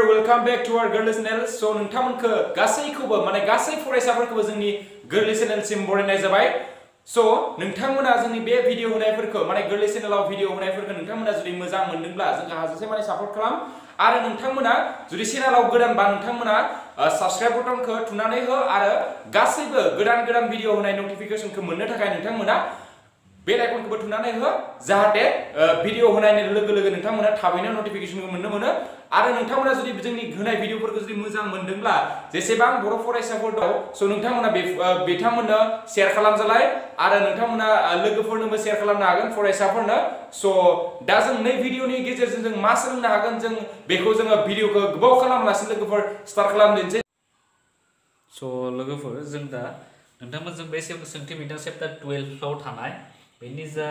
There welcome back to our गोरलै channel. So नोंथांमोनखो गासैखौबो माने गासै फरायसाफोरखौबो जोंनि गोरलै चेनेलसिम बरायनाय जाबाय। सो नोंथांमोना जोंनि बे भिडिअ होनायफोरखौ माने गोरलै चेनेलाव भिडिअ होनायफोरखौ नोंथांमोना जुदि मोजां मोनदोंब्ला जोंखौ हाजासे माने सापर्ट खालाम आरो नोंथांमोना जुदि चेनेलाव गोदानबा नोंथांमोना साबस्क्राइब बटनखौ थुनानै हो आरो गासैबो गोदान गोदान भिडिअ होनाय नटिफिकेशनखौ मोननो थाखाय नोंथांमोना बेल आइकनखौबो थुनानै हो जाहाथे भिडिअ होनायनि लोगो लोगो नोंथांमोना थाबैनो नटिफिकेशनखौ मोननो मोनो आरो नोंथांमोना जुदि जोंनि होनाय भिडिअफोरखौ जुदि मोजां मोनदोंब्ला जेसेबां बर' फरायसाफोर दं सो नोंथांमोना बिथांमोननो शेयार खालामजालाय आरो नोंथांमोना लोगोफोरनोबो शेयार खालामनो हागोन फरायसाफोरनो। सो दा जों नै भिडिअनि गेजेरजों जों मा सोलोंनो हागोन जों बेखौ जोङो भिडिअखौ गोबाव खालामालासिनो लोगोफोर स्टार्ट खालामदिनोसै। सो लोगोफोर जों दा नोंथांमोनजों बे सोंथि बिदां चेप्टार 12 आव थानाय बेनि जा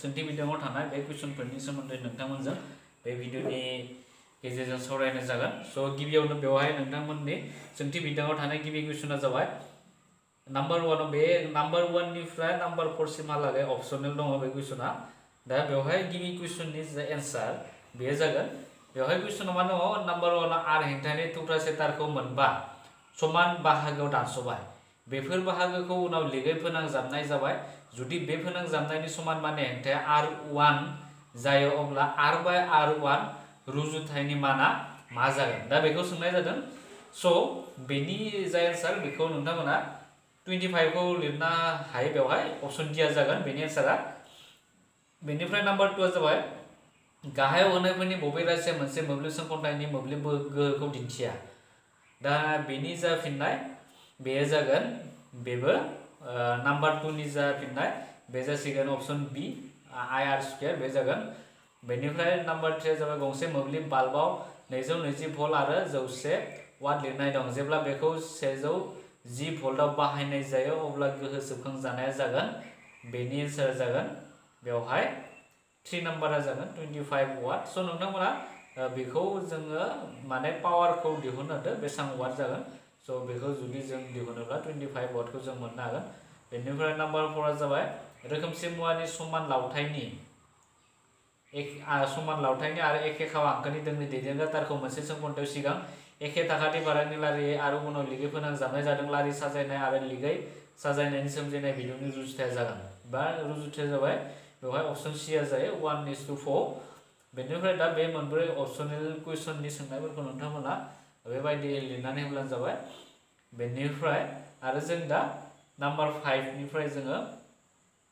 सोंथि बिदाङाव थानाय बे कुइसनफोरनि सोमोन्दै नोंथांमोनजों बे भिडिअनि गेजेरजों सावरायनाय जागोन। सो गिबियावनो बेवहाय नोंथांमोननि सोंथि बिदाङाव थानाय गिबि कुइसना जाबाय नाम्बार 1 बे नाम्बार 1 निफ्राय नाम्बार 4 सिमहालागै अपसनेल दङ बे कुइसना। दा बेवहाय गिबि कुइसननि जा एन्सार बेयो जागोन बेवहाय कुइसनाव मा दङ नाम्बार 1 आर हेंथानि थुख्रासे तारखौ मोनबा समान बाहागोआव दानस'बाय बेफोर बाहागोखौ उनाव लिगै फोनांजाबनाय जाबाय जुदि बे फोनांजाबनायनि समान माने हेंथाया R1 जायो अब्ला R बाय R1 रुजुथायनि माना मा जागोन दा बेखौ सोंनाय जादों। सो बेनि जा एन्सार बेखौ नोंथांमोना 25 खौ लिरनो हायो बेवहाय अपसन डिया जागोन बेनि एन्सारा। बेनिफ्राय नाम्बार 2 जाबाय गाहायाव होनायफोरनि बबे राशिया मोनसे मोब्लिब सोंखन्थायनि मोब्लिब गोहोखौ दिन्थिया दा बेनि जा फिननाय बेयो जागोन बेबो नाम्बार 2 नि जा फिननाय बे जासिगोन अपसन बी IR² बे जागोन। बेनिफ्राय नाम्बार 3 जाबाय गंसे मोब्लिब बाल्बाव 220 भल्ट आरो 100 वाट लिरनाय दं जेब्ला बेखौ 110 भल्टआव बाहायनाय जायो अब्ला गोहो सोबखांजानाया जागोन बेनि एन्सार जागोन बेवहाय 3 नाम्बारा जागोन 25 वाट। सो नोंथांमोना बेखौ जोङो माने पावारखौ दिहुननो बेसेबां वाट जागोन सो बेखौ जुदि जों दिहुनोब्ला 25 वाटखौ जों मोननो हागोन। बेनिफ्राय नाम्बार 4 जाबाय रोखोमसे मुवानि समान लावथायनि आरो एखे खावा हांखोनि दोंनै दैदेनग्रा तारखौ मोनसे सोंखन्थायाव सिगां एखे थाखाथि फारागनि लारियै आरो उनाव लिगै फोनांजाबनाय जादों लारि साजायनाय आरो लिगै साजायनायनि सोमजिनाय बिदुंनि रुजुथाया जागोन बा रुजुथाया जाबाय बेवहाय अपसन सीआ जायो 1:4। बेनिफ्राय दा बे मोनब्रै अपसनेल कुइसननि सोंनायफोरखौ नोंथांमोना बेबायदि लिरनानै होब्लानो जाबाय। बेनिफ्राय आरो जों दा नाम्बार 5 निफ्राय जोङो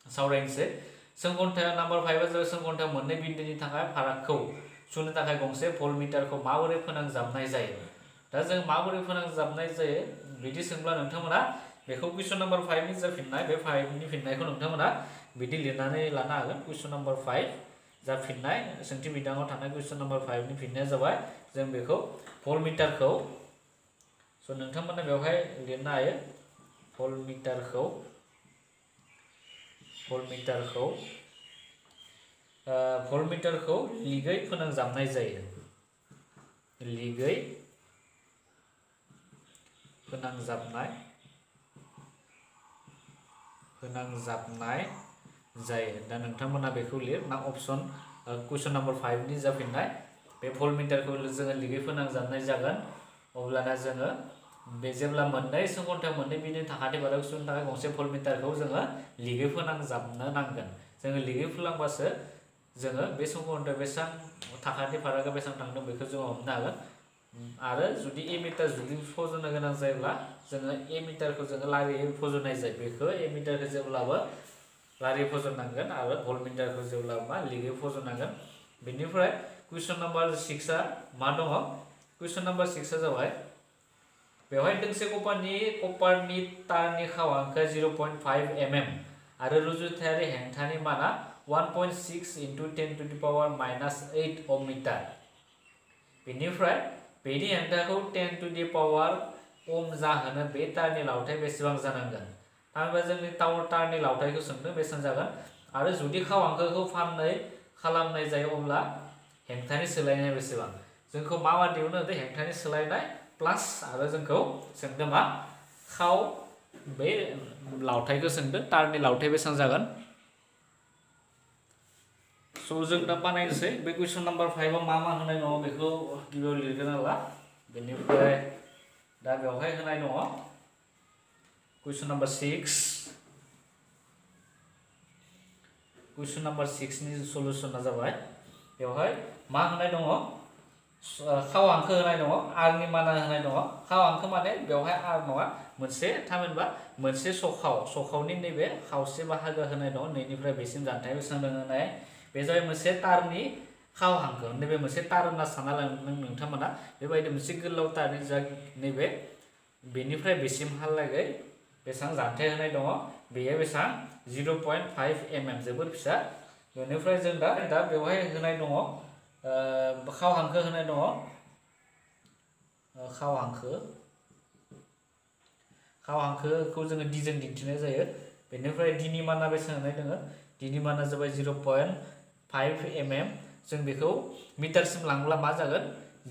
सावरायनोसै सोंखन्थाया नाम्बार 5 आ जाबाय सोंखन्थायाव मोननै बिन्दोनि थाखाय फारागखौ सुनो थाखाय गंसे भल्टमिटारखौ माबोरै फोनांजाबनाय जायो दा जों माबोरै फोनांजाबनाय जायो बिदि सोंब्ला नोंथांमोना बेखौ कुइसन नाम्बार 5 नि जा फिननाय बे 5 नि फिननायखौ नोंथांमोना बिदि लिरनानै लानो हागोन। कुइसन नाम्बार 5 जा फिननाय सोंथि बिदाङाव थानाय कुइसन नाम्बार 5 नि फिननाया जाबाय जों बेखौ भल्टमिटारखौ सो नोंथांमोना बेवहाय लिरनो हायो भल्टमिटारखौ लिगै फोनांजाबनाय जायो लिगै फोनांजाबनाय जायो दा नोंथांमोना बेखौ लिर ना अपसन कुइसन नाम्बार 5 नि जा फिननाय बे भल्टमिटारखौ जोङो लिगै फोनांजाबनाय जागोन अब्लाना जोङो बे जेब्ला मोननै सोंखन्थायाव मोननै बिन्दोनि थाखाथि फारागखौ सुनो थाखाय गंसे भल्टमिटारखौ जोङो लिगै फोनांजाबनो नांगोन जोङो लिगै फोनांबासो जोङो बे सोंखन्थायाव बेसेबां थाखाथि फारागा बेसेबां थांदों बेखौ जोङो हमनो हागोन। आरो जुदि एमिटार जुदि फज'नो गोनां जायोब्ला जोङो एमिटारखौ जोङो लारियै फज'नाय जायो बेखौ एमिटारखौ जेब्लाबो लारियै फज'नांगोन आरो भल्टमिटारखौ जेब्लाबो मा लिगै फज'नांगोन। बेनिफ्राय कुइसन नाम्बार 6 आ मा दङ कुइसन नाम्बार 6 आ जाबाय बेवहाय दोंसे कपारनि तारनि खावांखोआ 0.5 mm आरो रुजुथायारि हेंथानि माना 1.6 × 10⁻⁻8 ओम मिटार। बेनिफ्राय बेनि हेंथाखौ 10⁻⁸ ओम जाहोनो बे तारनि लावथाय बेसेबां जानांगोन थामहिनबा जोंनि तारनि लावथायखौ सोंदों बेसेबां जागोन आरो जुदि खावांखोखौ फाननै खालामनाय जायो अब्ला हेंथानि सोलायनाया बेसेबां जोंखौ मा दिहुननो होदों हेंथानि सोलायनाय प्लास आरो जोंखौ सोंदों मा खाव बे लावथायखौ सोंदों तारनि लावथाय बेसेबां जागोन। सो जों दा बानायनोसै बे कुइसन नाम्बार 5 आव मा होनाय दङ बेखौ गिबियाव लिरगोन आरोना बेनिफ्राय दा बेवहाय होनाय दङ कुइसन नाम्बार 6 कुइसन नाम्बार 6 नि सलुशना जाबाय बेवहाय मा होनाय दङ खाव हांखो होनाय दङ r नि माना होनाय दङ खाव हांखो माने बेवहाय r नङा मोनसे थामहिनबा मोनसे सखावनि नैबे खावसे बाहागो होनाय दङ नैनिफ्राय बेसिम जानथाय बेसेबां दङ होनाय बे जाबाय मोनसे तारनि खाव हांखो नैबे मोनसे तार होनना सानना लादों नोंथांमोना बेबायदि मोनसे गोलाव तारनि जा नैबे बेनिफ्राय बेसिमहालागै बेसेबां जानथाय होनाय दङ बेयो बेसेबां 0.5 mm जोबोर फिसा बेनिफ्राय जों दा बेवहाय होनाय दङ खाव हांखो होनाय दङ खाव हांखोखौ जोङो d जों दिन्थिनाय जायो बेनिफ्राय d नि माना बेसेबां होनाय दङ d नि माना जाबाय 0.5 mm जों बेखौ मिटारसिम लांब्ला मा जागोन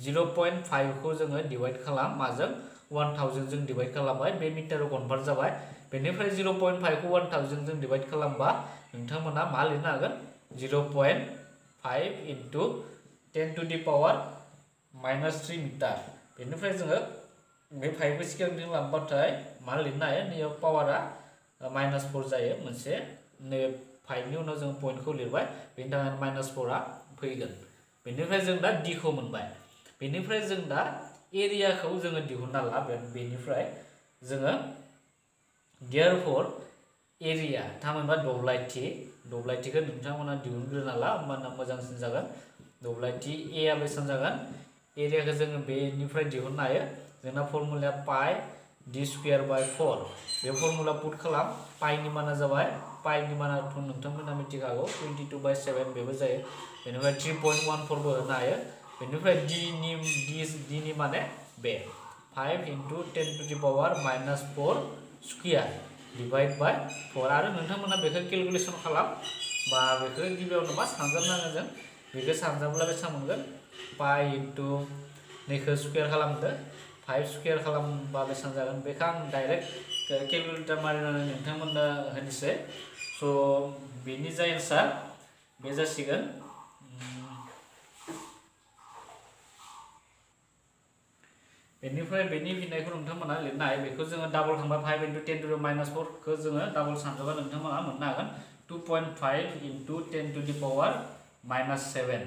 0.5 खौ जोङो डिवाइड खालाम माजों 1000 जों डिवाइड खालामबाय बे मिटाराव कन्भार्ट जाबाय बेनिफ्राय 0.5 खौ 1000 जों डिवाइड खालामबा नोंथांमोना मा लिरनो हागोन 0.5 into 10 to the power -3 मिटार बेनिफ्राय जोङो बे 5 खौ सिगांथिं लांबाथाय मा लिरनो हायो नैयाव पावारा -4 जायो मोनसे नै 5 नि उनाव जों पॉइंटखौ लिरबाय बेनि थाखाय -4 आ फैगोन बेनिफ्राय जों दा d खौ मोनबाय बेनिफ्राय जों दा एरियाखौ जोङो दिहुनना ला बेनिफ्राय जोङो therefore एरिया थामहिनबा दब्लायथिखौ नोंथांमोना दिहुनग्रोना ला होमबाना मोजांसिन जागोन दब्लायथि a आ बेसेबां जागोन एरियाखौ जोङो बेनिफ्राय दिहुननो हायो जोंना फर्मुलाया पाइ d²/4 बे फर्मुला पुट खालाम पाइनि माना जाबाय पाइनि मानाथ' नोंथांमोना मिथिखागौ 22/7 बेबो जायो बेनिफ्राय 3.14 बो होनो हायो बेनिफ्राय d नि माने बे 5 into 10 to the power -4 square divide by 4 आरो नोंथांमोना बेखौ केलकुलेसन खालाम बा बेखौ गिबियावनो मा सानजाबनांगोन जों बेखौ सानजाब्ला बेसेबां मोनगोन पाइ इनटु नैखौ स्क्वायर खालामदो 5 स्क्वायर खालामबा बेसेबां जागोन बेखौ आं डाइरेक्ट केलकुलेटर मारिनानै नोंथांमोननो होनोसै स' बेनि जा एन्सार बे जासिगोन बेनिफ्राय बेनि फिननायखौ नोंथांमोना लिरनो हायो बेखौ जोङो डाबल खालामबा 5 into 10 to the -4 खौ जोङो डाबल सानजाबा नोंथांमोना मोननो हागोन 2.5 into 10 to the power -7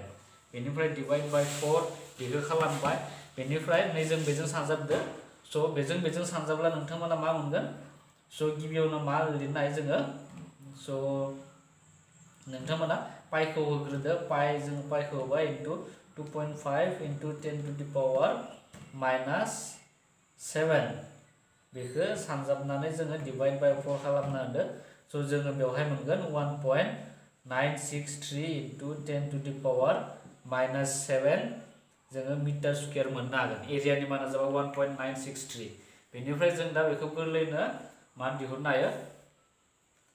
बेनिफ्राय डिवाइड बाय 4 बेखौ खालामबाय बेनिफ्राय नैजों बेजों सानजाबदो स' बेजों सानजाब्ला नोंथांमोना मा मोनगोन स' गिबियावनो मा लिरनो हायो जोङो स' नोंथांमोना पाइखौ होग्रोदो पाइखौ होबाय into 2.5 into 10 to the power -7 बेखौ सानजाबनानै जोङो डिवाइड बाय 4 खालामना होदो स' जोङो बेवहाय मोनगोन 1.963 into 10 to the power -7 जोङो मिटार स्क्वायर मोननो हागोन एरियानि माना जाबाय 1.963 बेनिफ्राय जों दा बेखौ गोरलैनो मा दिहुननो हायो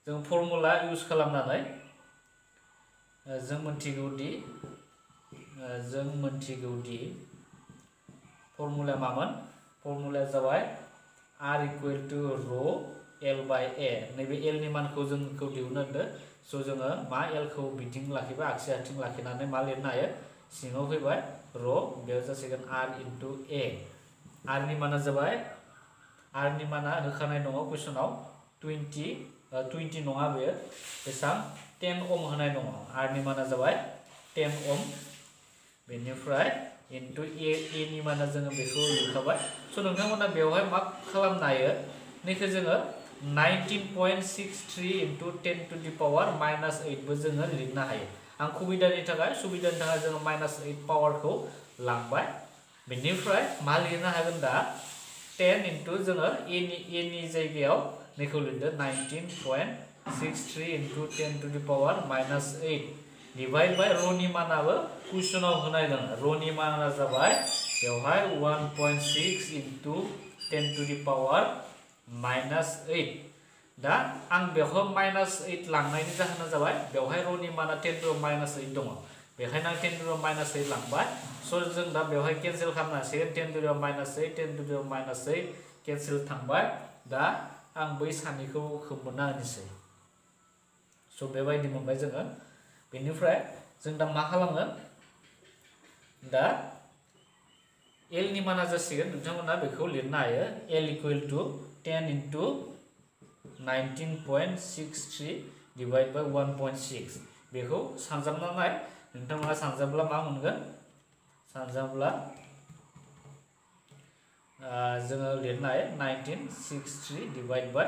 जों फर्मुला इउज खालामनानै जों मोनथिगौदि फर्मुला मामोन फर्मुलाया जाबाय r equal to rho l by a नैबे l नि मानखौ जोंखौ दिहुननो होदो स' जोङो मा l खौ बिथिं लाखिबाय आगसि आथिं लाखिनानै मा लिरनो हायो सिङाव फैबाय र' बेयाव जासिगोन r into a r नि माना जाबाय r नि माना होखानाय दङ कुइसनाव 20 नङा बेयो बेसेबां 10 ओम होनाय दङ r नि माना जाबाय 10 ओम बेनिफ्राय into a नि माना जोङो बेखौ लिरखाबाय स' नोंथांमोना बेवहाय मा खालामनो हायो नैखौ जोङो 19.63 into 10 to the power -8 बो जोङो लिरनो हायो आं सुबिदानि थाखाय जोङो -8 पावारखौ लांबाय बेनिफ्राय मा लिरनो हागोन दा 10 into जोङो a नि जायगायाव नैखौ लिरदो 19.63 into 10 to the power -8 divide by र' नि मानाबो कुइसनाव होनाय दङ र' नि माना जाबाय बेवहाय 1.6 into 10 to the power -8 दा आं बेवहाय -8 लांनायनि जाहोना जाबाय बेवहाय र' नि माना 10 to the -8 दङ बेखायनो आं 10 to the -8 लांबाय स' जों दा बेवहाय केनसेल खालामनो हासिगोन 10 to the -8 10 to the -8 cancel थांबाय दा आं बै सानैखौ खोमोरना होनोसै स' बेबायदि मोनबाय जोङो बेनिफ्राय जों दा मा खालामगोन दा L नि माना जासिगोन नोंथांमोना बेखौ लिरनो हायो L equal to 10 into 19.63 divide by 1.6 बेखौ सानजाबना नाय नोंथांमोना सानजाब्ला मा मोनगोन सानजाब्ला जोङो लिरनो हायो 1963 डिवाइड बाय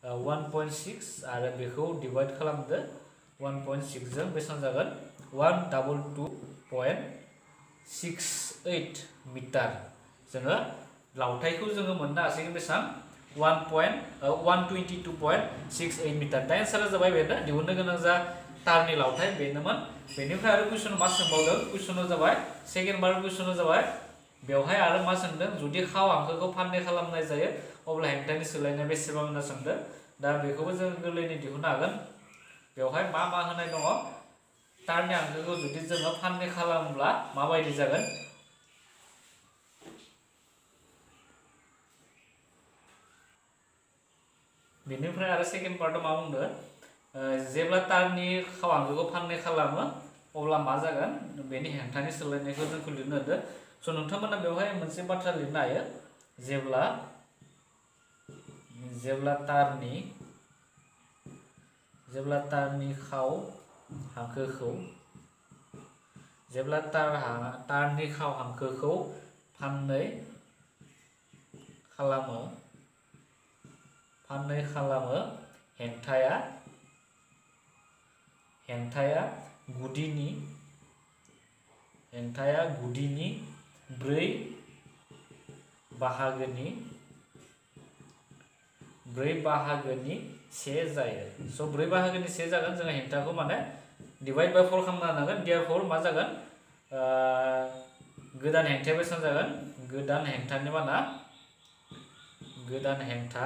1.6 आरो बेखौ डिवाइड खालामदो 1.6 जों बेसेबां जागोन 122.68 मिटार जोङो लावथायखौ जोङो मोननो हासिगोन बेसेबां 122.68 मिटार दा एन्सारा जाबाय बेनो दिहुननो गोनां जा तारनि लावथाय बेनोमोन बेनिफ्राय आरो कुइसन मा सोंबावदों कुइसनाव जाबाय सेकेन्ड बार कुइसनाव जाबाय बेवहाय आरो मा सोंदों जुदि खाव हांखोखौ फान्नै खालामनाय जायो अब्ला हेंथानि सोलायनाया बेसेबां होनना सोंदों दा बेखौबो जों गोरलैयै दिहुननो हागोन बेवहाय मा होनाय दङ तारनि हांखोखौ जुदि जोङो फान्नै खालामब्ला माबायदि जागोन बेनिफ्राय आरो सेकेन्ड पार्टआव मा बुंदों जेब्ला तारनि खाव हांखोखौ फान्नै खालामो अब्ला मा जागोन बेनि हेंथानि सोलायनायखौ जोंखौ लिरनो होदों स' नोंथांमोना बेवहाय मोनसे बाथ्रा लिरनो हायो जेब्ला तारनि खाव हांखोखौ फान्नै खालामो हेंथाया गुदिनि 4 बाहागोनि 1 जायो स' 4 बाहागोनि 1 जागोन जोङो हेंथाखौ माने डिवाइड बाय 4 खालामना होनांगोन देयरफोर मा जागोन गोदान हेंथाया बेसेबां जागोन गोदान हेंथा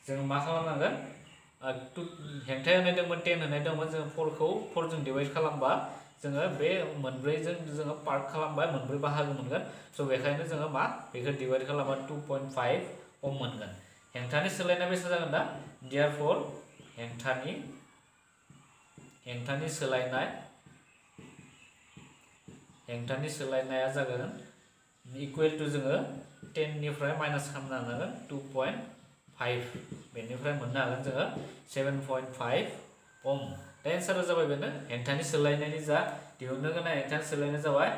जों मा खालामनांगोन हेंथाया होनाय दंमोन 10 होनाय दंमोन जों 4 जों डिवाइड खालामबा जोङो बे मोनब्रैजों जोङो पार्ट खालामबाय मोनब्रै बाहागो मोनगोन स' बेखायनो जोङो मा बेखौ डिवाइड खालामबा 2.5 ओम मोनगोन हेंथानि सोलायनाया बेसेबां जागोन दा देयरफोर हेंथानि सोलायनाया जागोन इकुवेल टु जोङो 10 निफ्राय माइनास खालामनो हागोन 2.5 बेनिफ्राय मोननो हागोन जोङो 7.5 ओम दा एन्सारा जाबाय बेनो हेंथानि सोलायनायनि जा दिहुननो गोनां हेंथानि सोलायनाया जाबाय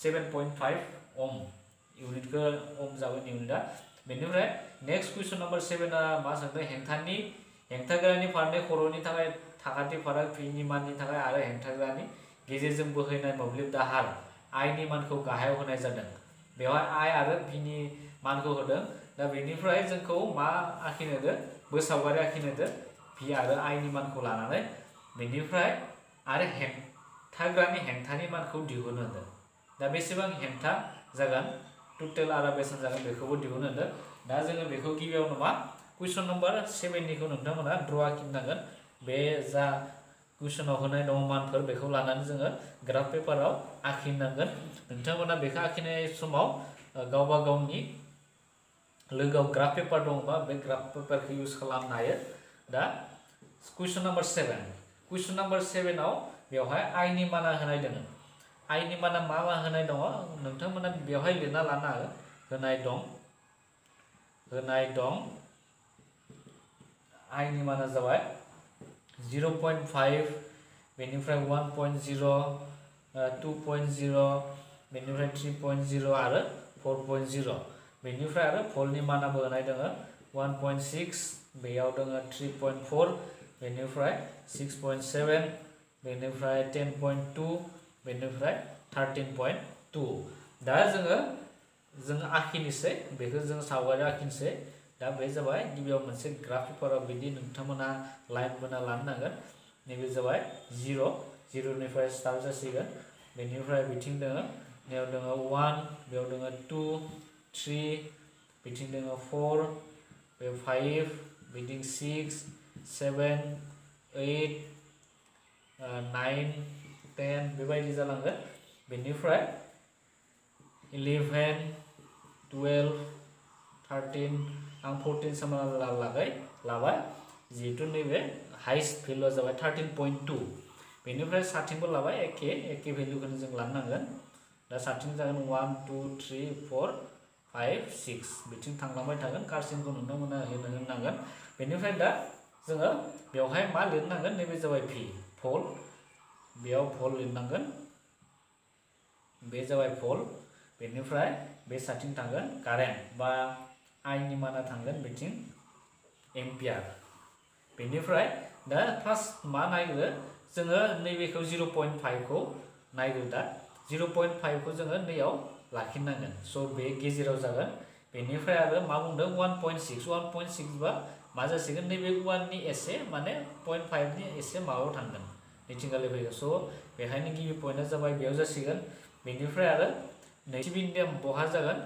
7.5 ओम इउनिटखौ ओम जाबाय इउनिटआ बेनिफ्राय नेक्स्ट कुइसन नम्बर 7 आ मा सोंदों हेंथाग्रानि फारनै खर'नि थाखाय साखाथि फाराग पिनि माननि थाखाय आरो हेंथाग्रानि गेजेरजों बोहैनाय मोब्लिब दाहार I नि मानखौ गाहायाव होनाय जादों बेवहाय I आरो P नि मानखौ होदों दा बेनिफ्राय जोंखौ मा आखिनो होदों बोसावगारि आखिनो होदों P आरो I नि मानखौ लानानै बेनिफ्राय आरो हेंथाग्रानि हेंथानि मानखौ दिहुननो होदों दा बेसेबां हेंथा जागोन टोटेल आरो बेसेबां जागोन बेखौबो दिहुननो होदों दा जोङो बेखौ गिबियावनो मा कुइसन नम्बर 7 निखौ नोंथांमोना ड्र आखिनांगोन बे जा कुइसनाव होनाय दङ मानफोर बेखौ लानानै जोङो ग्राफ पेपाराव आखिनांगोन नोंथांमोना बेखौ आखिनाय समाव गावबा गावनि लोगोआव ग्राफ पेपार दङबा बे ग्राफ पेपारखौ इउज खालामनो हायो दा कुइसन नम्बर 7 आव बेवहाय I नि माना होनाय दङ I नि माना मा होनाय दङ नोंथांमोना बेवहाय लिरना लानो हागोन होनाय दं I नि माना जाबाय 0.5 बेनिफ्राय 1.0 2.0 बेनिफ्राय 3.0 आरो 4.0 बेनिफ्राय आरो भल्टनि मानाबो होनाय दङ 1.6 बेयाव दङ 3.4 बेनिफ्राय 6.7 बेनिफ्राय 10.2 बेनिफ्राय 13.2 दा जों आखिनोसै बेखौ जों सावगारि आखिनोसै दा बे जाबाय गिबियाव मोनसे ग्राफ पेपाराव बिदि नोंथांमोना लाइन बोना लानो नांगोन नैबे जाबाय 0 निफ्राय स्टार्ट जासिगोन बेनिफ्राय बिथिं दङ बेयाव दङ 1 बेयाव दङ 2 3 बिथिं दङ 4 बे 5 बिथिं 6 7 8 9 10 बेबायदि जालांगोन बेनिफ्राय 11 12 13 आं 14 समहालागै लाबाय जिहेतु नैबे हाइस्ट भेलुआ जाबाय 13.2 बेनिफ्राय साथिंबो लाबाय एखे भेलुखौनो जों लानो नांगोन दा साथिं जागोन 1 2 3 4 5 6 बिथिं थांलांबाय थागोन कारसिनखौ नुनो मोननांगोन बेनिफ्राय दा जोङो बेवहाय मा लिरनांगोन नैबे जाबाय v भल्ट बेयाव भल्ट लिरनांगोन बे जाबाय भल्ट बेनिफ्राय बे साथिं थांगोन कारेन्ट बा I नि माना थांगोन बिथिं एम्पियार बेनिफ्राय दा फार्स्ट मा नायग्रो जोङो नैबेखौ 0.5 खौ नायग्रो दा 0.5 खौ जोङो नैयाव लाखिनांगोन स' बे गेजेराव जागोन बेनिफ्राय आरो मा बुंदों 1.6 बा मा जासिगोन नैबे 1 नि एसे माने 0.5 नि एसे माबायाव थांगोन नैथिंगालि फैगोन स' बेहायनो गिबि पइन्टआ जाबाय बेयाव जासिगोन बेनिफ्राय आरो नैथि बिन्दोआ बहा जागोन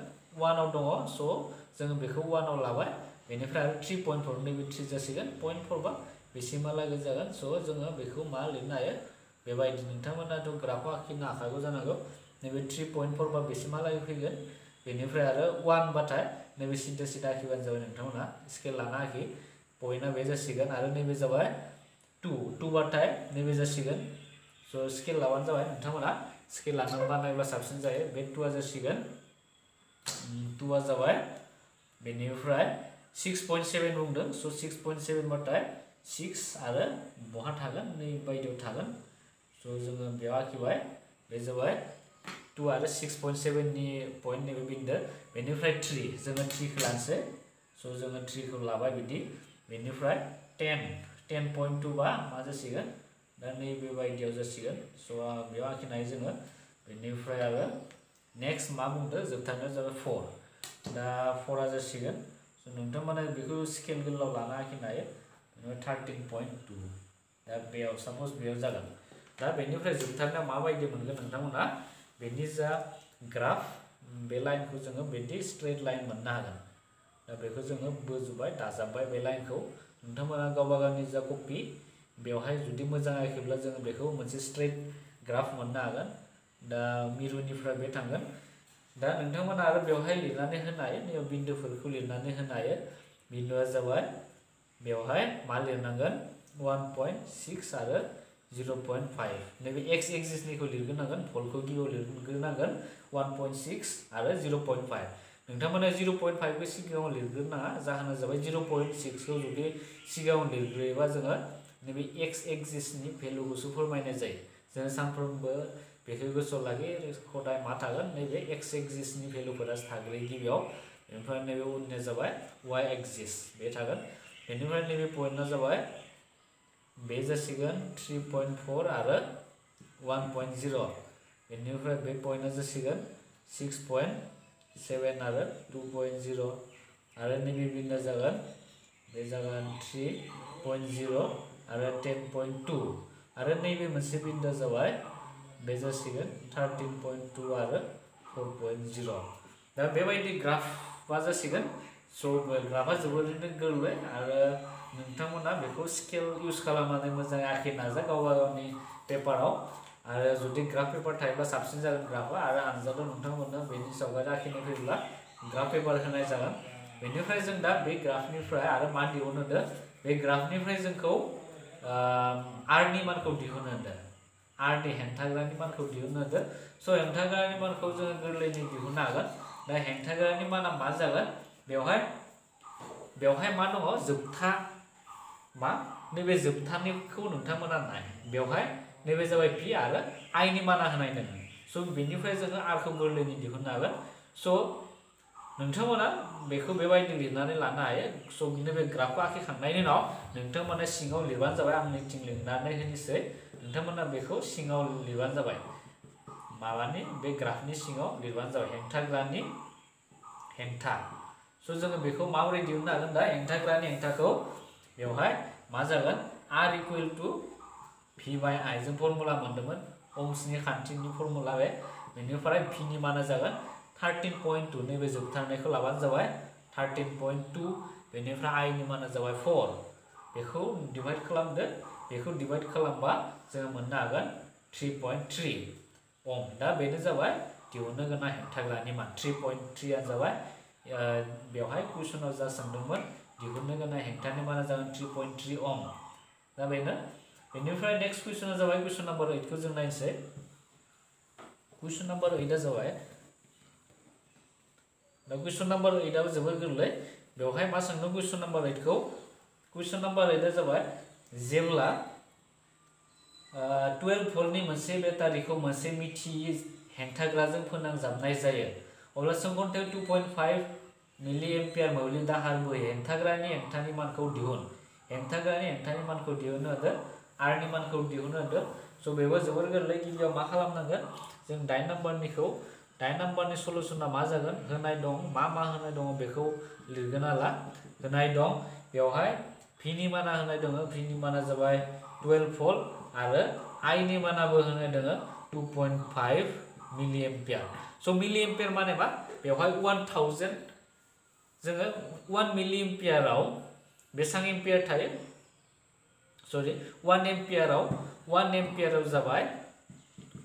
1 आव दङ स' जोङो बेखौ 1 आव लाबाय बेनिफ्राय आरो 3.4 नैबे 3 जासिगोन 0.4 बा बेसिमहालागै जागोन स' जोङो बेखौ मा लिरनो हायो बेबायदि नोंथांमोनाथ' ग्राफखौ आखिनो हाखागौ जानांगौ नैबे 3.4 बा बेसिमहालागै फैगोन बेनिफ्राय आरो 1 बाथाय नैबे सिदा सिदा आखिबानो जाबाय नोंथांमोना स्केल लाना आखि पइन्टआ बे जासिगोन आरो नैबे जाबाय 2 बाथाय नैबे जासिगोन स' स्केल लाबानो जाबाय नोंथांमोना स्केल लानानै बानायब्ला साबसिन जायो बे 2आ जासिगोन 2आ जाबाय बेनिफ्राय 6.7 बुंदों स' 6.7 बाथाय 6 आरो बहा थागोन नै बायदियाव थागोन स' जोङो बेयाव आखिबाय बे जाबाय 2 आरो 6.7 नि पइन्ट नैबे बिन्दो बेनिफ्राय 3 जोङो 3 खौ लानोसै स' जोङो 3 खौ लाबाय बिदि बेनिफ्राय 10.2 बा मा जासिगोन दा नैबे बायदियाव जासिगोन स' बेयाव आखिनो हायो जोङो बेनिफ्राय आरो नेक्स्ट मा बुंदों जोबथारनायाव जाबाय 4 दा 4आ जासिगोन स' नोंथांमोना बेखौ स्केल गोलाव लाना आखिनो हायो 13.2 दा बेयाव साप'ज बेयाव जागोन दा बेनिफ्राय जोबथारनायाव माबायदि मोनगोन नोंथांमोना बेनि जा ग्राफ बे लाइनखौ जोङो बिदि स्ट्रेट लाइन मोननो हागोन दा बेखौ जोङो बोजुबाय दाजाबबाय बे लाइनखौ नोंथांमोना गावबा गावनि जा कपि बेवहाय जुदि मोजां आखिब्ला जोङो बेखौ मोनसे स्ट्रेट ग्राफ मोननो हागोन दा मिरुनिफ्राय बे थांगोन दा नोंथांमोना आरो बेवहाय लिरनानै होनो हायो नैयाव बिन्दोफोरखौ लिरनानै होनो हायो बिन्दोआ जाबाय बेवहाय मा लिरनांगोन 1.6 आरो 0.5 नैबे एक्स एक्सिसनिखौ लिरग्रोनांगोन भल्टखौ गिबियाव लिरग्रोनांगोन 1.6 आरो 0.5 नोंथांमोना 0.5 खौ सिगाङाव लिरग्रोनाङा जाहोना जाबाय 0.6 खौ जुदि सिगाङाव लिरग्रोयोबा जोङो नैबे एक्स एक्सिसनि भेलुखौसो फोरमायनाय जायो जोङो सानफ्रोमबो बेखौ गोसोआव लाखि खदाय मा थागोन नैबे एक्स एक्सिसनि भेलुफोरा थाग्रोयो गिबियाव बेनिफ्राय नैबे उननिया जाबाय वाइ एक्सिस बे थागोन बेनिफ्राय नैबे पइन्टआ जाबाय बे जासिगोन 3.4 आरो 1.0 बेनिफ्राय बे पइन्टआ जासिगोन 6.7 आरो 2.0 आरो नैबे बिन्दोआ जागोन बे जागोन 3.0 आरो 10.2 आरो नैबे मोनसे बिन्दोआ जाबाय बे जासिगोन 13.2 आरो 4.0 दा बेबायदि ग्राफआ जासिगोन स' ग्राफआ जोबोरैनो गोरलै आरो नोंथांमोना बेखौ स्केल इउज खालामनानै मोजाङै आखिनो नाजा गावबा गावनि पेपाराव आरो जुदि ग्राफ पेपार थायोब्ला साबसिन जागोन ग्राफआ आरो आनजादाव नोंथांमोना बेनि सावगारि आखिनो फैब्ला ग्राफ पेपार होनाय जागोन बेनिफ्राय जों दा बे ग्राफनिफ्राय आरो मा दिहुननो होदों बे ग्राफनिफ्राय जोंखौ आर नि मानखौ दिहुननो होदों आर नि हेंथाग्रानि मानखौ दिहुननो होदों स' हेंथाग्रानि मानखौ जोङो गोरलैयै दिहुननो हागोन दा हेंथाग्रानि माना मा जागोन बेवहाय मा दङ जोबथा मा नैबे जोबथानिखौ नोंथांमोना नाय बेवहाय नैबे जाबाय पि आरो आइ नि माना होनाय दङ स' बेनिफ्राय जोङो आरखौ गोरलैयै दिहुननो हागोन स' नोंथांमोना बेखौ बेबायदि लिरनानै लानो हायो स' नैबे ग्राफखौ आखिखांनायनि उनाव नोंथांमोना सिङाव लिरबानो जाबाय आं नैथिं लिरनानै होनोसै नोंथांमोना बेखौ सिङाव लिरबानो जाबाय माबानि बे ग्राफनि सिङाव लिरबानो जाबाय हेंथाग्रानि हेंथा स' जोङो बेखौ माबोरै दिहुननो हागोन दा हेंथाग्रानि हेंथाखौ बेवहाय मा जागोन आर इकुवेल टु भि बाय आइ जों फर्मुला मोन्दोंमोन ओमसनि खान्थिनि फर्मुला बे बेनिफ्राय भि नि माना जागोन 13.2 नैबे जोबथारनायखौ लाबानो जाबाय 13.2 बेनिफ्राय आइ नि माना जाबाय 4 बेखौ डिभाइड खालामदो बेखौ डिभाइड खालामबा जोङो मोननो हागोन 3.3 ओम दा बेनो जाबाय दिहुननो गोनां हेंथाग्रानि मान 3.3 आ जाबाय बेवहाय कुइसनाव जा सोंदोंमोन दिहुननो गोनां हेंथानि माना जागोन 3.3 ओम दा बेनिफ्राय नेक्स्ट कुइसना जाबाय कुइसन नाम्बार 8 खौ जों नायनोसै कुइसन नम्बर 8 जाबाय दा कुइसन नम्बर 8 आबो जोबोर गोरलै बेवहाय मा सोंदों कुइसन नम्बर 8 खौ कुइसन नम्बर 8 जाबाय जेब्ला 12 भल्टनि मोनसे बेटारिखौ मोनसे मिथियै हेंथाग्राजों फोनांजाबनाय जायो अब्ला सोंखोन्दोआव 2.5 मिलि एम्पियार मोब्लिब दाहार बोयो हेंथाग्रानि हेंथानि मानखौ दिहुन हेंथाग्रानि हेंथानि मानखौ दिहुननो होदो आर नि मानखौ दिहुननो होदो स' बेबो जोबोर गोरलै गिबियाव मा खालामनांगोन जों 8 नम्बरनिखौ 8 नम्बरनि सलुसना मा जागोन होनाय दं मा होनाय दङ बेखौ लिरगोन आला होनाय दं बेवहाय भि नि माना होनाय दङ भि नि माना जाबाय 12 भल्ट आरो आइ नि मानाबो होनाय दङ 2.5 मिलि एम्पियार स' मिलि एम्पियार माने मा बेवहाय 1000 जोङो 1 मिलि एम्पियाराव बेसेबां एम्पियार थायो सरि 1 एम्पियाराव जाबाय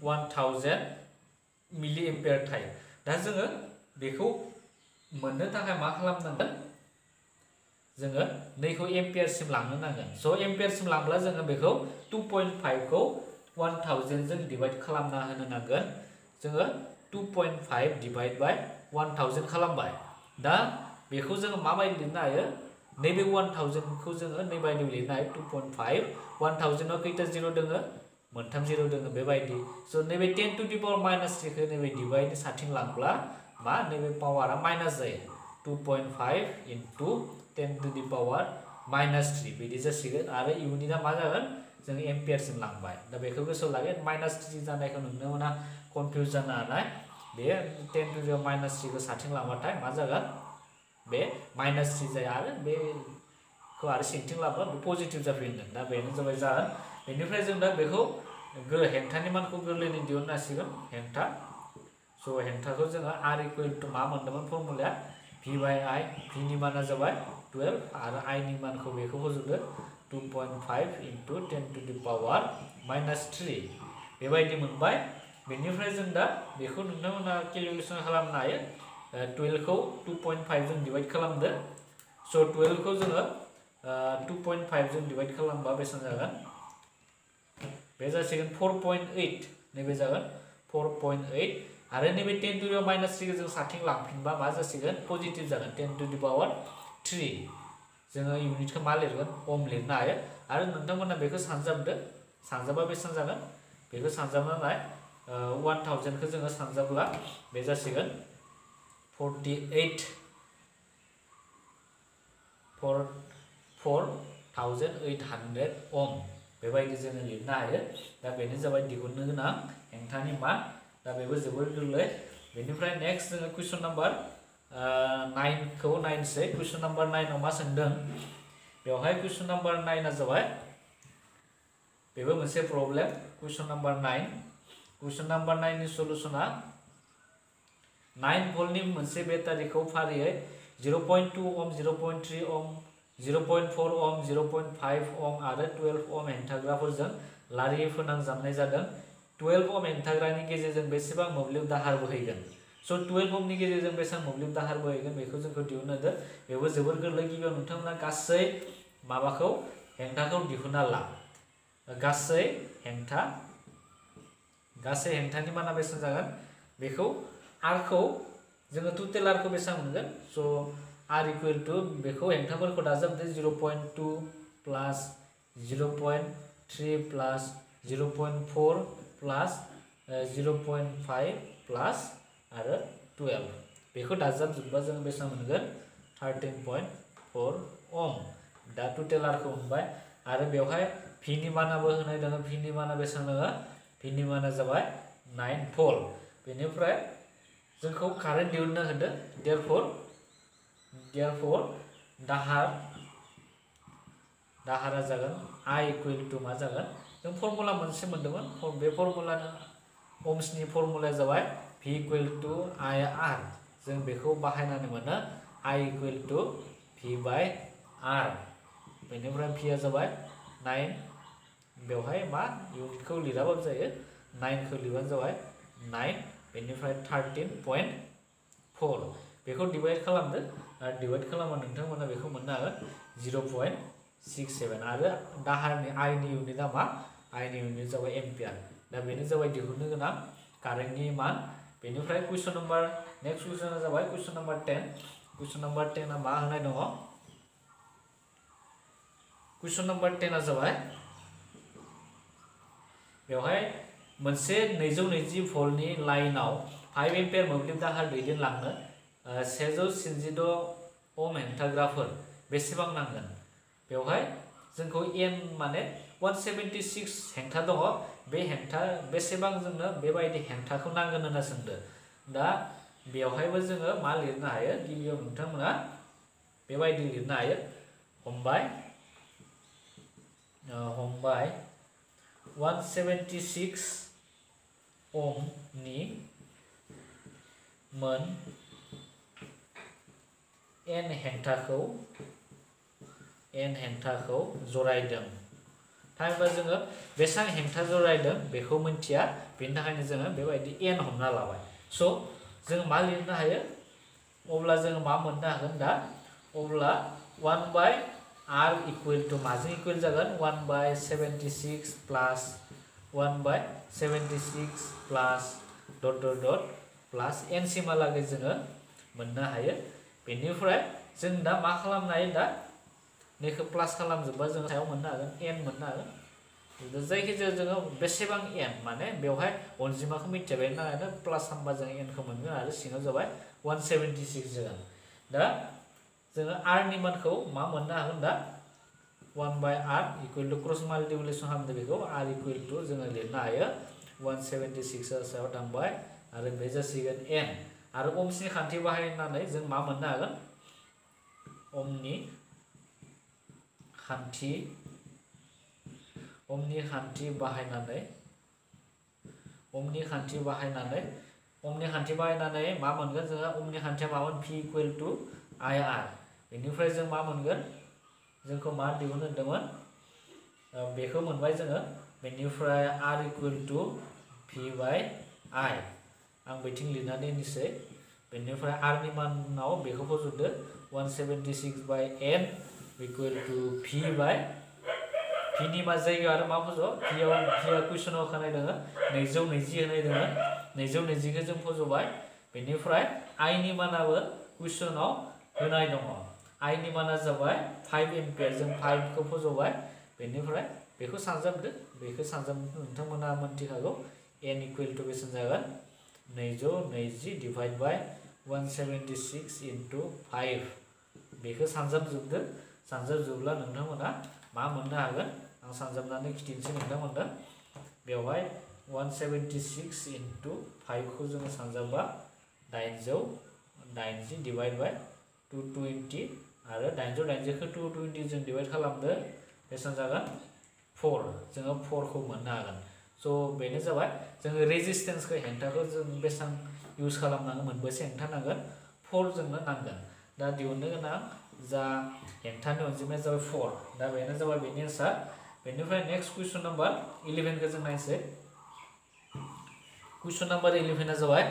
1000 मिलि एम्पियार थायो दा जोङो बेखौ मोननो थाखाय मा खालामनांगोन जोङो नैखौ एम्पियारसिम लांनो नांगोन स' एम्पियारसिम लांब्ला जोङो बेखौ 2.5 खौ 1000 जों डिवाइड खालामना होनो नांगोन जोङो 2.5 डिवाइड बाय 1000 खालामबाय दा बेखौ जोङो माबायदि लिरनो हायो नैबे 1000 खौ जोङो नैबायदि लिरनो हायो 2.5 1000 आव खैथा जिर' दोङो मोनथाम जिर' दोङो बेबायदि स' नैबे 10 टु दि पावर माइनास 3 खौ नैबे डिवाइडनि साथिं लांब्ला मा नैबे पावारा माइनास जायो 2.5 into 10 to the power minus 3 बिदि जासिगोन आरो इउनिटआ मा जागोन जों एम्पियारसिम लांबाय दा बेखौ गोसोआव लागोन माइनास 3 जानायखौ नुनो मोना कनफ्यूज जानो हानाय बे 10 टु दि माइनास 3 खौ साथिं लांबाथाय मा जागोन बे माइनास 3 जायो आरो बेखौ आरो सिंथिं लाबा पजिटिभ जाफिनगोन दा बेनो जाबाय जागोन बेनिफ्राय जों दा बेखौ हेंथानि मानखौ गोरलैयै दिहुननो हासिगोन हेंथा स' हेंथाखौ जोङो आर इकुवेल टु मा मोन्दोंमोन फर्मुलाया भि बाय आइ भि नि माना जाबाय 12 आरो आइ नि मानखौ बेखौ होजोबदो 2.5 into 10 to the power minus 3 बेबायदि मोनबाय बेनिफ्राय जों दा बेखौ नोंथांमोना केलकुलेसन खालामनो हायो 12 खौ 2.5 जों डिवाइड खालामदो स' 12 खौ जोङो 2.5 जों डिवाइड खालामबा बेसेबां जागोन बे जासिगोन 4.8 नैबे जागोन 4.8 आरो नैबे 10 टु दि माइनास 3 खौ जों साथिं लांफिनबा मा जासिगोन पजिटिभ जागोन 10 टु दि पावार 3 जोङो इउनिटखौ मा लिरगोन ओम लिरनो हायो आरो नोंथांमोना बेखौ सानजाबदो सानजाबा बेसेबां जागोन बेखौ सानजाबनानै 1000 खौ जोङो सानजाब्ला बे जासिगोन 4800 ओम बेबायदि जोङो लिरनो हायो दा बेनो जाबाय दिहुननो गोनां हेंथानि मान दा बेबो जोबोर गोरलै बेनिफ्राय नेक्स्ट जोङो कुइसन नाम्बार 9 खौ नायनोसै कुइसन नाम्बार 9 आव मा सोंदों बेवहाय कुइसन नाम्बार 9 आ जाबाय बेबो मोनसे problem question number 9 question number 9 नि सलुसना 9 भल्टनि मोनसे बेटारिखौ फारियै 0.2 ओम 0.3 ओम 0.4 ओम 0.5 ओम आरो 12 ओम हेंथाग्राफोरजों लारियै फोनांजाबनाय जादों 12 ओम हेंथाग्रानि गेजेरजों बेसेबां मोब्लिब दाहार बोहैगोन स' 12 ओमनि गेजेरजों बेसेबां मोब्लिब दाहार बोहैगोन बेखौ जोंखौ दिहुननो होदो बेबो जोबोर गोरलै गिबियाव नोंथांमोना गासै माबाखौ हेंथाखौ दिहुनना ला गासै हेंथानि माना बेसेबां जागोन बेखौ आरखौ जोङो टटेल आरखौ बेसेबां मोनगोन स' आर इकुवेल टु बेखौ हेंथाफोरखौ दाजाबदो 0.2 प्लास 0.3 प्लास 0.4 प्लास 0.5 प्लास आरो 12 बेखौ दाजाबजोबबा जों बेसेबां मोनगोन 13.4 ओम दा टटेल आरखौ मोनबाय आरो बेवहाय भि नि मानाबो होनाय दङ भि नि माना बेसेबां दङ भि नि माना जाबाय 9 भल्ट बेनिफ्राय जोंखौ कारेन्ट दिहुननो होदो देयरफोर दाहारा जागोन I इकुवेल टु मा जागोन जों फर्मुला मोनसे मोनदोंमोन बे फर्मुलानो ओम्सनि फर्मुलाया जाबाय V इकुवेल टु IR जों बेखौ बाहायनानै मोनो I equal to V by R बेनिफ्राय V आ जाबाय 9 बेवहाय मा इउनिटखौ लिराबाबो जायो 9 खौ लिरबानो जाबाय 9 बेनिफ्राय 13.4 बेखौ डिवाइड खालामदो डिवाइड खालामबा नोंथांमोना बेखौ मोननो हागोन 0.67 आरो दाहारनि I नि इउनिटआ मा I नि इउनिट जाबाय एम्पियार दा बेनो जाबाय दिहुननो गोनां कारेन्टनि मान बेनिफ्राय कुइसन नम्बर नेक्स्ट कुइसना जाबाय कुइसन नम्बर 10 कुइसन नम्बर 10 आ मा होनाय दङ कुइसन नम्बर 10 आ जाबाय बेवहाय मोनसे 220 भल्टनि लाइनआव 5 एम्पियर मोब्लिब दाहार दैदेनलांनो 196 ओम हेंथाग्राफोर बेसेबां नांगोन बेवहाय जोंखौ n माने 176 हेंथा दङ बे हेंथा बेसेबां जोंनो बेबायदि हेंथाखौ नांगोन होनना सोंदो दा बेवहायबो जोङो मा लिरनो हायो गिबियाव नोंथांमोना बेबायदि लिरनो हायो हमबाय 176 ओम नि मोन n हेंथाखौ जरायदों थामहिनबा जोङो बेसां हेंथा जरायदों बेखौ मिन्थिया बेनि थाखायनो जोङो बेबायदि n हमना लाबाय स' जों मा लिरनो हायो अब्ला जोङो मा मोननो हागोन दा अब्ला 1/r इक्वल टु माजों इक्वल जागोन 1/76 प्लास 1/76 प्लास डट डट डट प्लास n सिमहालागै जोङो मोननो हायो बेनिफ्राय जों दा मा खालामनो हायो दा नेखौ प्लास खालामजोबबा जों सायाव मोननो हागोन n मोननो हागोन जायखिजाया जोङो बेसेबां n माने बेवहाय अनजिमाखौ मिथिया बेनि थाखायनो प्लास खालामबा जों n खौ मोनगोन आरो सिङाव जाबाय 176 जागोन दा जोङो r नि मानखौ मा मोननो हागोन दा 1/r इक्वल टु क्रस माल्टिप्लिकेसन खालामदो बेखौ r इक्वल टु जोङो लिरनो हायो 176 आ सायाव थांबाय आरो बे जासिगोन n आरो ओमसनि खान्थि बाहायनानै जों मा मोननो हागोन ओमनि खान्थि बाहायनानै मा मोनगोन जोङो ओमनि खान्थिया मामोन v इक्वल टु ir बेनिफ्राय जों मा मोनगोन जोंखौ मा दिहुननो होदोंमोन बेखौ मोनबाय जोङो बेनिफ्राय r equal to v by i आं बैथिं लिरनानै होनोसै बेनिफ्राय r नि मानाव बेखौ फज'दो 176 by n equal to v by v नि मा जायगायाव आरो मा फज' v आ कुइसनाव होखानाय दङ 220 होनाय दङ 220 खौ जों फज'बाय बेनिफ्राय i नि मानाबो कुइसनाव होनाय दङ i नि माना जाबाय 5 एम्पियर जों 5 खौ फज'बाय बेनिफ्राय बेखौ सानजाबदो नोंथांमोना मोनथिखागौ n इक्वल टु बेसेबां जागोन 220 डिवाइड बाय 176 इनटु 5 बेखौ सानजाबजोबब्ला नोंथांमोना मा मोननो हागोन आं सानजाबनानै खिथिनोसै नोंथांमोननो बेवहाय 176 इनटु 5 खौ जोङो सानजाबबा 880 डिवाइड बाय 220 आरो 880 खौ 220 जों डिवाइड खालामदो बेसेबां जागोन 4 जोङो 4 खौ मोननो हागोन स' बेनो जाबाय जोङो रेजिस्टेन्सखौ हेंथाखौ जों बेसेबां इउज खालामनांगोन मोनबेसे हेंथा नांगोन 4 जोंनो नांगोन दा दिहुननो गोनां जा हेंथानि अनजिमाया जाबाय 4 दा बेनो जाबाय बेनि एन्सार बेनिफ्राय नेक्स्ट कुइसन नम्बर 11 खौ जों नायसै कुइसन नम्बर 11 आ जाबाय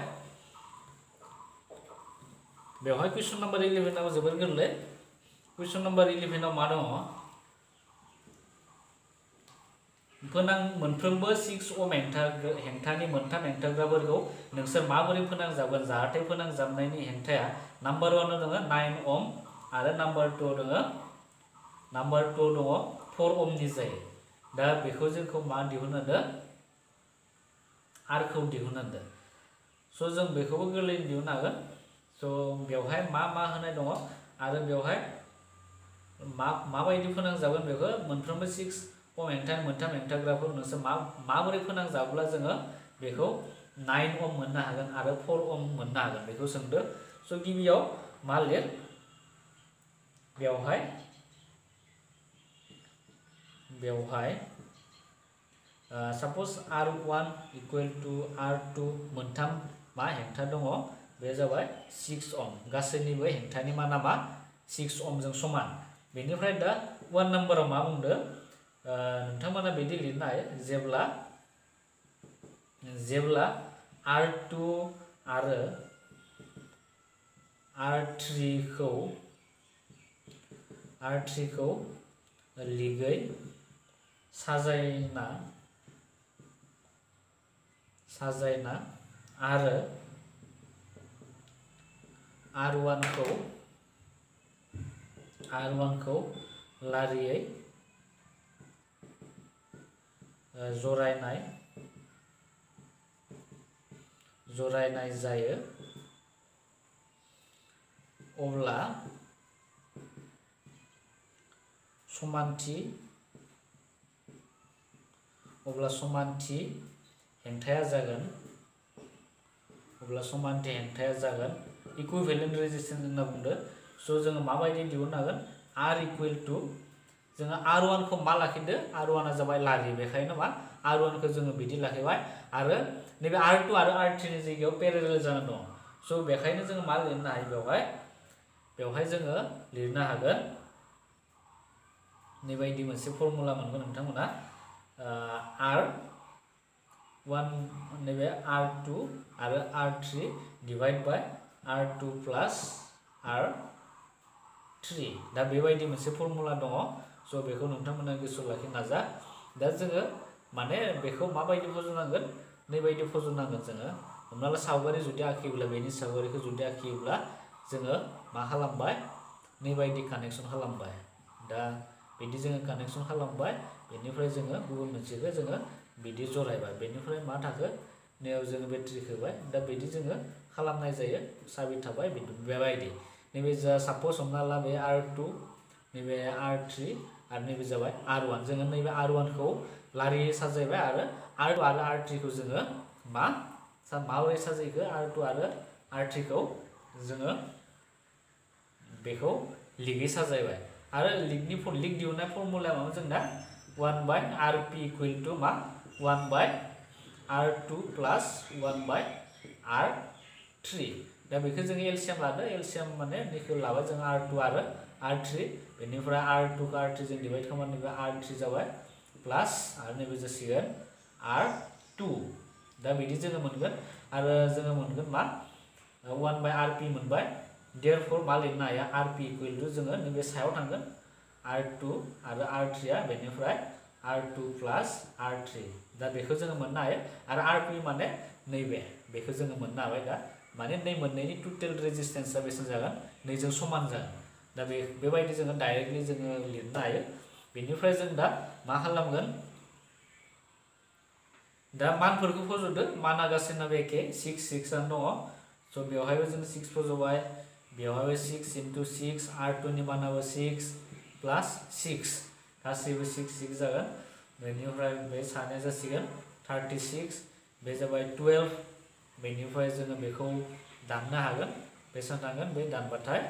बेवहाय कुइसन नम्बर 11 आव जोबोर गोरलै कुइसन नम्बर 11 आव मा दङ मोनफ्रोमबो 6 ओम हेंथानि मोनथाम हेंथाग्राफोरखौ नोंसोर माबोरै फोनांजाबगोन जाहाथे फोनांजाबनायनि हेंथाया नम्बर 1 आव दङ 9 ओम आरो नम्बर 2 दङ 4 ओमनि जायो दा बेखौ जोंखौ मा दिहुननो r खौ दिहुननो स' जों बेखौबो गोरलैयै दिहुननो हागोन स' बेवहाय मा होनाय दङ आरो बेवहाय माबायदि फोनांजाबगोन बेखौ मोनफ्रोमबो 6 ओम हेंथानि मोनथाम हेंथाग्राफोर नोंसोर माबोरै फोनांजाबोब्ला जोङो बेखौ 9 ओम मोननो हागोन आरो 4 ओम मोननो हागोन बेखौ सोंदो स' गिबियाव मा लिर बेवहाय suppose r1 equal to r2 मोनथाम मा हेंथा दङ बे जाबाय 6 ओम गासैनिबो हेंथानि माना मा 6 ओम जों समान बेनिफ्राय दा 1 नम्बराव मा बुंदो नोंथांमोना बिदि लिरनो हायो जेब्ला r2 आरो r3 खौ लिगै साजायना आरो R1 खौ लारियै जरायनाय जायो अब्ला समानथि हेंथाया जागोन इकुइवेलेंट रेजिस्टेंस होनना बुंदो सो जोङो माबायदि दिहुननो हागोन R इक्वल टू जोङो R1 खौ मा लाखिदो R1 आ जाबाय लारि बेखायनो मा R1 खौ जोङो बिदि लाखिबाय आरो नैबे R2 आरो R3 नि जायगायाव पेरेलेल जाना दं सो बेखायनो जोङो मा लिरनो हायो बेवहाय जोङो लिरनो हागोन नैबायदि मोनसे फर्मुला मोनगोन नोंथांमोना R1 नैबे R2 आरो R3 divide by R2 plus R3 दा बेबायदि मोनसे फर्मुला दङ सो बेखौ नोंथांमोना गोसोआव लाखिनो नाजा दा जोङो माने बेखौ माबायदि फज'नांगोन नैबायदि फज'नांगोन जोङो हमना ला सावगारि जुदि आखियोब्ला बेनि सावगारिखौ जुदि आखियोब्ला जोङो मा खालामबाय नैबायदि कानेक्सन खालामबाय दा बिदि जोङो कानेक्सन खालामबाय बेनिफ्राय जोङो गुबुन मोनसेखौ जोङो बिदि जरायबाय बेनिफ्राय मा थाखो नैयाव जोङो बेटारिखौ होबाय दा बिदि जोङो खालामनाय जायो साबि थाबाय बेबायदि नैबे जा साप'ज हमना ला बे R2 नैबे R3 आरो नैबे जाबाय R1 जोङो नैबे R1 खौ लारियै साजायबाय आरो R2 आरो R3 खौ जोङो माबोरै साजायखो R2 आरो R3 खौ जोङो बेखौ लिगै साजायबाय आरो लिग दिहुननाय फर्मुलाया मामोन जोंना 1/RP इक्वल टू मा 1/R2 प्लस 1/R3 दा बेखौ जोङो एलसीएम लादो एलसीएम माने बेखौ लाबाय जों R2 आरो R3 बेनिफ्राय R2 खौ R3 जों डिवाइड खालामनानै R3 जाबाय प्लस आरो नैबे जासिगोन R2 दा बिदि जोङो मोनगोन आरो जोङो मोनगोन मा 1/RP मोनबाय देयरफोर मा लिरनो हाया RP इक्वल टू जोङो नैबे सायाव थांगोन R2 आरो R3 आ बेनिफ्राय R2 प्लस R3 दा बेखौ जोङो मोननो हायो आरो RP माने नैबे बेखौ जोङो मोननो हाबाय दा माने नै मोननैनि टोटल रेजिस्टेंसआ बेसेबां जागोन नैजों समान जागोन दा बेबायदि जोङो डाइरेक्टलि जोङो लिरनो हायो बेनिफ्राय जों दा मा खालामगोन दा मानफोरखौ फज'दो माना गासैनाबो एखे 6 आनो दङ स' बेवहायबो जों 6 फज'बाय बेवहायबो 6 into 6 R2 नि मानाबो 6 प्लस 6 गासैबो 6 जागोन बेनिफ्राय बे सानैया जासिगोन 36 बे जाबाय 12 बेनिफ्राय जोङो बेखौ दाननो हागोन बेसेबां थांगोन बे दानबाथाय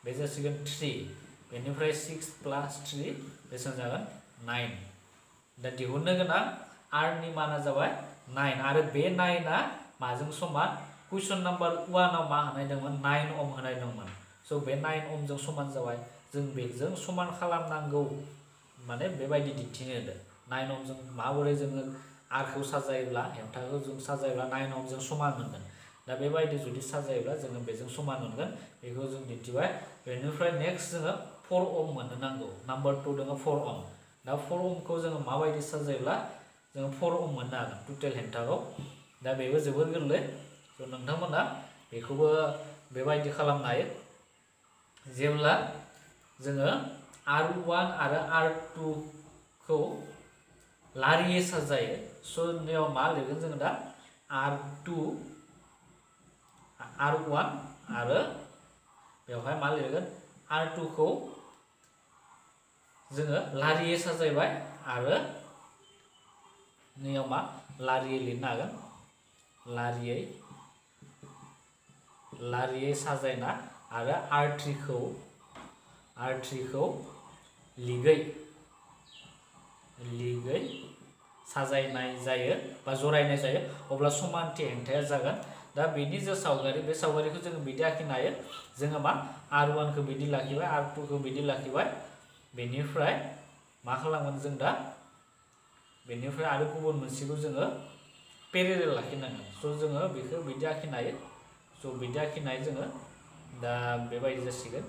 बे जासिगोन 3 बेनिफ्राय 6 प्लस 3 बेसेबां जागोन 9 दा दिहुननो गोनां R नि माना जाबाय 9 आरो बे 9 आ माजों समान क्वेश्चन नम्बर 1 आव मा होनाय दंमोन 9 ओम होनाय दंमोन स' बे 9 ओम जों समान जाबाय जों बेजों समान खालामनांगौ माने बेबायदि दिन्थिनो होदो 9 ओम जों माबोरै जोङो R खौ साजायोब्ला हेंथाखौ जों साजायोब्ला 9 ओम जों समान मोनगोन दा बेबायदि जुदि साजायोब्ला जोङो बेजों समान मोनगोन बेखौ जों दिन्थिबाय बेनिफ्राय नेक्स्ट जोङो 4 ओम मोननो नांगौ नम्बर 2 दङ 4 ओम दा 4 ओमखौ जोङो माबायदि साजायोब्ला जोङो 4 ओम मोननो हागोन टोटल हेंथाखौ दा बेबो जोबोर गोरलै स' नोंथांमोना बेखौबो बेबायदि खालामनो हायो जेब्ला जोङो R1 आरो R2 खौ लारियै साजायो स' नैयाव मा लिरगोन जोङो दा R1 आरो बेवहाय मा लिरगोन R2 खौ जोङो लारियै साजायबाय आरो नैयाव मा लारियै लिरनो हागोन लारियै साजायना आरो R3 खौ लिगै साजायनाय जायो बा जरायनाय जायो अब्ला समानथि हेंथाया जागोन दा बेनि जा सावगारि बे सावगारिखौ जोङो बिदि आखिनो हायो जोङो मा R1 खौ बिदि लाखिबाय R2 खौ बिदि लाखिबाय बेनिफ्राय मा खालामगोन जों दा बेनिफ्राय आरो गुबुन मोनसेखौ जोङो पेरेलेल लाखिनांगोन स' जोङो बेखौ बिदि आखिनो हायो स' बिदि आखिनो हायो जोङो दा बेबायदि जासिगोन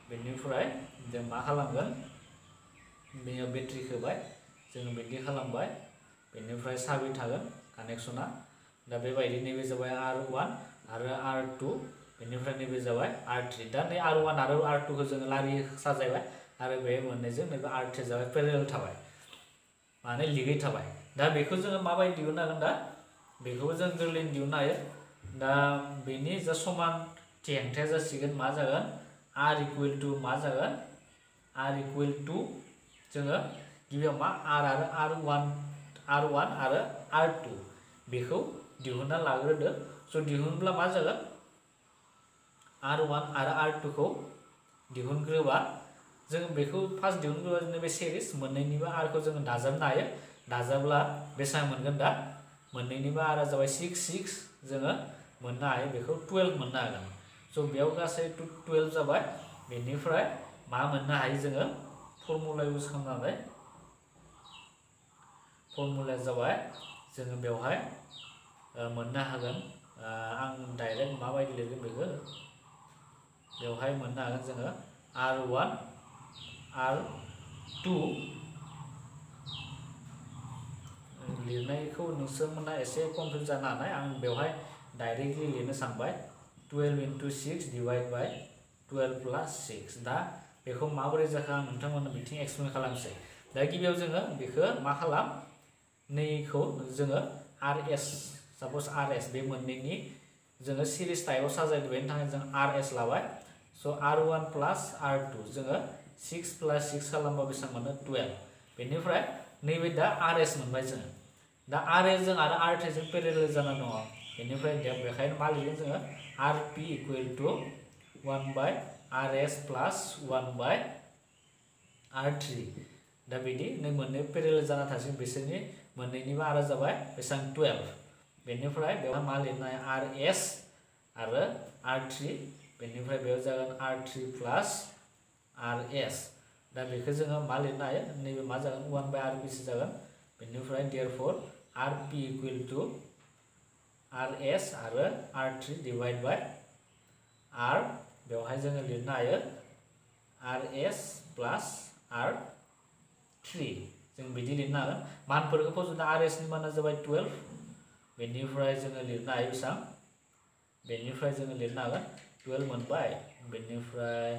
बेनिफ्राय जों मा खालामगोन बेयाव बेटारि होबाय जोङो बिदि खालामबाय बेनिफ्राय साबि थागोन कानेक्शना दा बेबायदि नैबे जाबाय R1 आरो R2 बेनिफ्राय नैबे जाबाय R3 दा नै R1 आरो R2 खौ जों लारि साजायबाय आरो बे मोननैजों नैबे R3 जाबाय पेरेलल थाबाय माने लिगै थाबाय दा बेखौ जोङो माबायदि दिहुननो हागोन दा बेखौबो जों गोरलैयै दिहुननो हायो दा बेनि जा समानथि हेंथाया जासिगोन मा जागोन R इक्वल टु मा जागोन R इक्वल टु जोङो गिबियाव मा R आरो R1 आरो R2 बेखौ दिहुनना लाग्रोदो स' दिहुनब्ला मा जागोन R1 आरो R2 खौ दिहुनग्रोबा जों बेखौ फार्स्ट दिहुनग्रोबा जों बे सिरिज मोननैनिबो R खौ जों दाजाबनो हायो दाजाब्ला बेसेबां मोनगोन दा मोननैनिबो R जाबाय 6 जोङो मोननो हायो बेखौ 12 मोननो हागोन स' बेयाव गासै 12 जाबाय बेनिफ्राय मा मोननो हायो जोङो फर्मुला इउज खालामनानै फर्मुलाया जाबाय जोङो बेवहाय मोननो हागोन आं डाइरेक्ट माबायदि लिरगोन बेखौ बेवहाय मोननो हागोन जोङो R1 R2 लिरनायखौ नोंसोरमोना एसे कनफिउज जानो हानाय आं बेवहाय डाइरेक्टलि लिरनो सानबाय 12 into 6 डिवाइड बाय 12 plus 6 दा बेखौ माबोरै जाखो आं नोंथांमोननो बिथिं एक्सप्लेन खालामसै दा गिबियाव जोङो बेखौ मा खालाम नैखौ जोङो RS सपोज RS बे मोननैनि जोङो सिरिज टाइपआव साजायदो बेनि थाखाय जों RS लाबाय स' R1 plus R2 जोङो 6 plus 6 खालामबा बेसेबां मोनो 12 बेनिफ्राय नैबे दा RS मोनबाय जोङो दा RS जों आरो R3 जों पेरेलल जाना दङ बेनिफ्राय बेखायनो मा लिरगोन जोङो RP equal to 1 by RS plus 1 by R3 दा बिदि नै मोननै पेरेलल जाना थासिगोन बिसोरनि मोननैनिबो आरो जाबाय बेसेबां 12 बेनिफ्राय बेवहाय मा लिरनो हायो RS आरो R3 बेनिफ्राय बेयाव जागोन R3 plus RS दा बेखौ जोङो मा लिरनो हायो नैबे मा जागोन 1 by RP सो जागोन बेनिफ्राय therefore RP equal to RS आरो R3 डिवाइड बाय R बेवहाय जोङो लिरनो हायो RS plus R3 जों बिदि लिरनो हागोन मानफोरखौ फज'ना RS नि माना जाबाय 12 बेनिफ्राय जोङो लिरनो हायो बेसां बेनिफ्राय जोङो लिरनो हागोन 12 मोनबाय बेनिफ्राय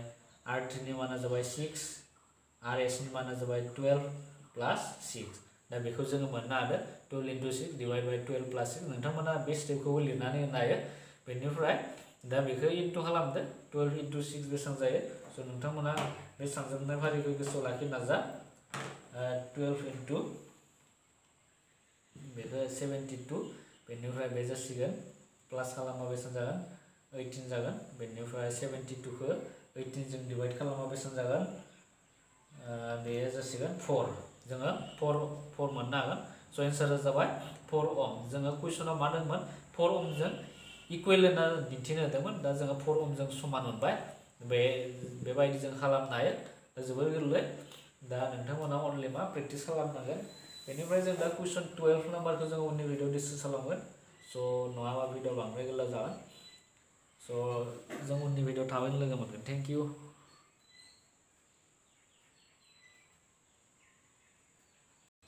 R3 नि माना जाबाय 6 RS नि माना जाबाय 12 plus 6 दा बेखौ जोङो मोननो हादो 12 into 6 डिवाइड बाय 12 plus 6 नोंथांमोना बे स्टेपखौबो लिरनानै होनो हायो बेनिफ्राय दा बेखौ इनटु खालामदो 12 into 6 बेसेबां जायो स' नोंथांमोना बे सानजाबनाय फारिखौ गोसोआव लाखिनो नाजा 12 into बेखौ 72 बेनिफ्राय बे जासिगोन प्लास खालामबा बेसेबां जागोन 18 जागोन बेनिफ्राय 72 खौ 18 जों डिवाइड खालामबा बेसेबां जागोन बेयो जासिगोन 4 जोङो 4 मोननो हागोन स' एन्सारा जाबाय 4 ओम जोङो कुइसनाव मा दंमोन 4 ओम जों इकुवेल होनना दिन्थिनो होदोंमोन दा जोङो 4 ओम जों समान मोनबाय बेबायदि जों खालामनो हायो जोबोर गोरलै दा नोंथांमोना अनलि मा प्रेक्टिस खालामनांगोन बेनिफ्राय जों दा कुइसन 12 नाम्बारखौ जों उननि भिडिअ डिसकास खालामगोन स' नङाबा भिडिअ बांद्राय गोलाव जागोन स' जों उननि भिडिअ थाबैनो लोगो मोनगोन थेंक इउ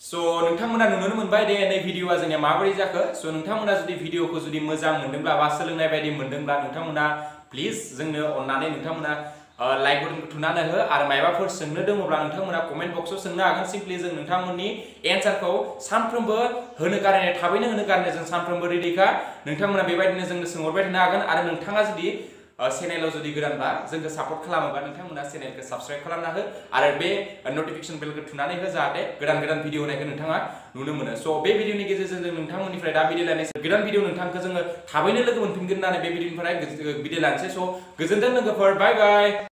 स' नोंथांमोना नुनो मोनबाय दे नै भिडिअआ जोंनिया माबोरै जाखो स' नोंथांमोना जुदि भिडिअखौ जुदि मोजां मोनदोंब्ला बा सोलोंनाय बायदि मोनदोंब्ला नोंथांमोना प्लिज जोंनो अननानै नोंथांमोना लाइक बटनखौ थुनानै हो आरो मायबाफोर सोंनो दङब्ला नोंथांमोना कमेन्ट बक्सआव सोंनो हागोन सिम्पलि जों नोंथांमोननि एन्सारखौ सानफ्रोमबो होनो गारनाय थाबैनो होनो गारनाय जों सानफ्रोमबो रेडिखा नोंथांमोना बेबायदिनो जोंनो सोंहरबाय थानो हागोन आरो नोंथाङा जुदि चेनेलाव जुदि गोदानबा जोंखौ सापर्ट खालामोबा नोंथांमोना चेनेलखौ साबस्क्राइब खालामना हो आरो बे नटिफिकेशन बेलखौ थुनानै हो जाहाथे गोदान भिडिअ होनायखौ नोंथाङा नुनो मोनो स' बे भिडिअनि गेजेरजों जों नोंथांमोननिफ्राय दा बिदाय लानोसै गोदान भिडिअ नोंथांखौ जोङो थाबैनो लोगो मोनफिनगोन होननानै बे भिडिअनिफ्राय बिदाय लानोसै स' गोजोनथों लोगोफोर बाय बाय